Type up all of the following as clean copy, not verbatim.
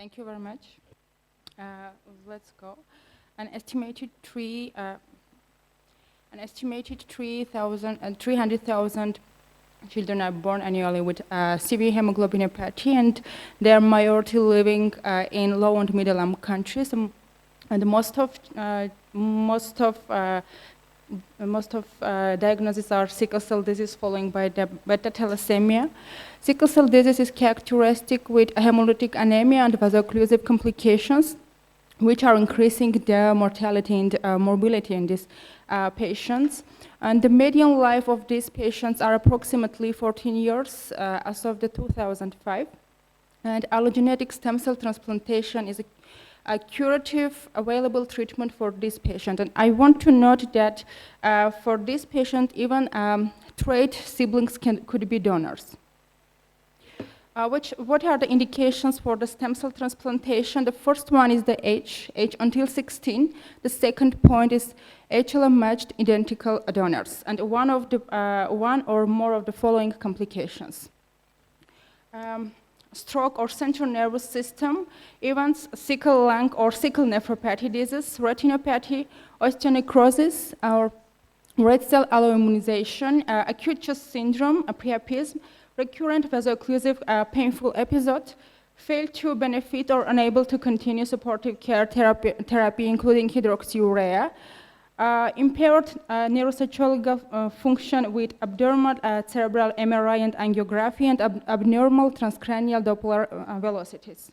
Thank you very much. Let's go. An estimated 300,000 children are born annually with severe hemoglobinopathy, and they are majority living in low and middle-income countries. And most of diagnoses are sickle cell disease, following by the beta thalassemia. Sickle cell disease is characteristic with hemolytic anemia and vaso-occlusive complications, which are increasing the mortality and morbidity in these patients. And the median life of these patients are approximately 14 years as of the 2005. And allogeneic stem cell transplantation is a curative available treatment for this patient. And I want to note that for this patient, even trait siblings could be donors. What are the indications for the stem cell transplantation? The first one is the age until 16. The second point is HLA-matched identical donors, and one or more of the following complications. Stroke or central nervous system, events, sickle lung or sickle nephropathy disease, retinopathy, osteonecrosis, or red cell alloimmunization, acute chest syndrome, priapism, recurrent vaso-occlusive painful episode, fail to benefit or unable to continue supportive care therapy including hydroxyurea, impaired neuropsychological function with abnormal cerebral MRI and angiography, and abnormal transcranial Doppler velocities.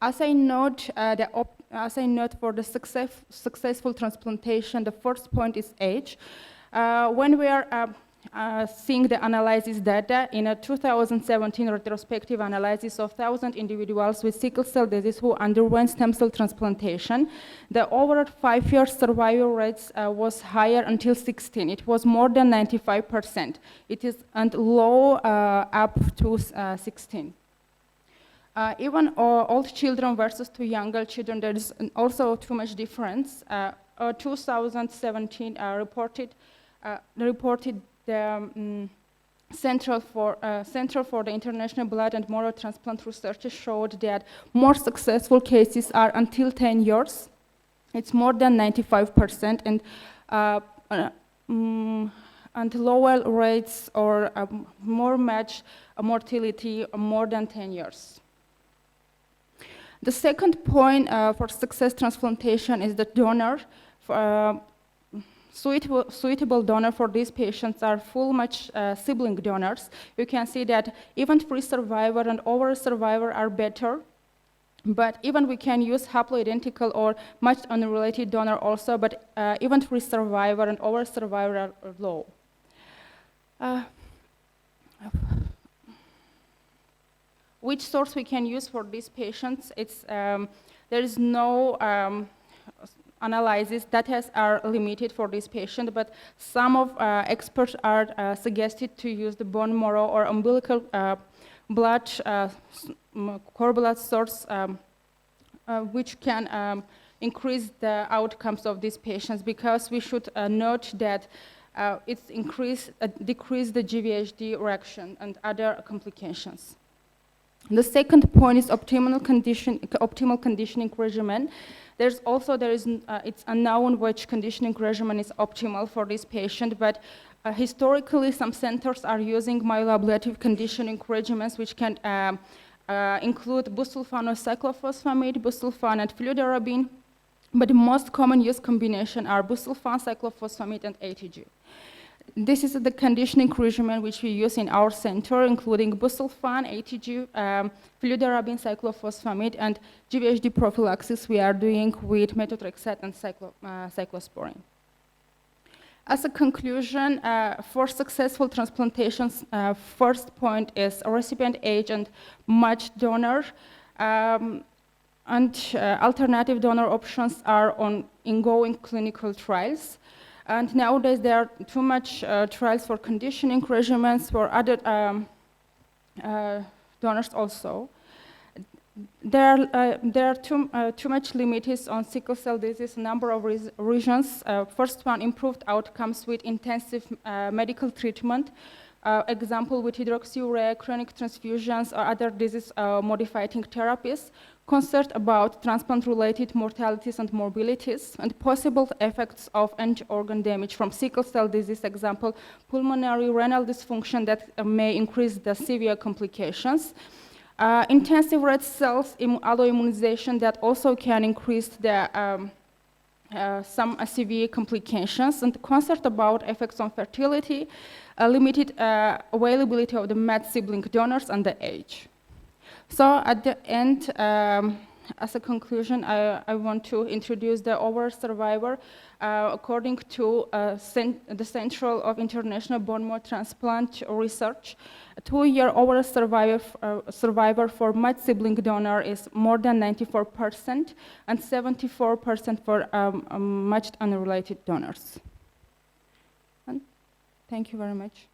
As I note for the successful transplantation, the first point is age. When we are seeing the analysis data in a 2017 retrospective analysis of 1,000 individuals with sickle cell disease who underwent stem cell transplantation, the overall 5-year survival rates was higher until 16. It was more than 95%. It is and low up to 16. Even old children versus to younger children, there is also too much difference. 2017 reported the Central for the International Blood and Marrow Transplant Research showed that more successful cases are until 10 years. It's more than 95%, and lower rates or more match mortality more than 10 years. The second point for success transplantation is the donor. Suitable donor for these patients are full match sibling donors. You can see that event-free survivor and overall survivor are better, but even we can use haploidentical or matched unrelated donor also, but event-free survivor and overall survivor are low. Which source we can use for these patients? There is no analysis that are limited for this patient, but some of experts are suggested to use the bone marrow or umbilical blood, cord blood source, which can increase the outcomes of these patients, because we should note that it's decrease the GVHD reaction and other complications. The second point is optimal conditioning regimen. It's unknown which conditioning regimen is optimal for this patient, but historically some centers are using myeloablative conditioning regimens, which can include busulfan or cyclophosphamide, busulfan and fludarabine, but the most common use combination are busulfan, cyclophosphamide, and ATG. This is the conditioning regimen which we use in our center, including busulfan, ATG, fludarabine, cyclophosphamide, and GVHD prophylaxis we are doing with methotrexate and cyclosporine. As a conclusion, for successful transplantations, first point is recipient age and matched donor, and alternative donor options are on ongoing clinical trials. And nowadays there are too much trials for conditioning regimens for other donors also. There are too much limits on sickle cell disease, number of regions. First one, improved outcomes with intensive medical treatment. example with hydroxyurea, chronic transfusions, or other disease-modifying therapies, concerned about transplant-related mortalities and morbidities, and possible effects of end-organ damage from sickle cell disease, example, pulmonary renal dysfunction that may increase the severe complications. Intensive red cells alloimmunization that also can increase the some severe complications, and concern about effects on fertility, limited availability of the matched sibling donors, and the age. So at the end, as a conclusion, I want to introduce the overall survivor. According to the Central of International Bone Marrow Transplant Research, a 2-year overall survivor for matched sibling donor is more than 94% and 74% for matched unrelated donors. And thank you very much.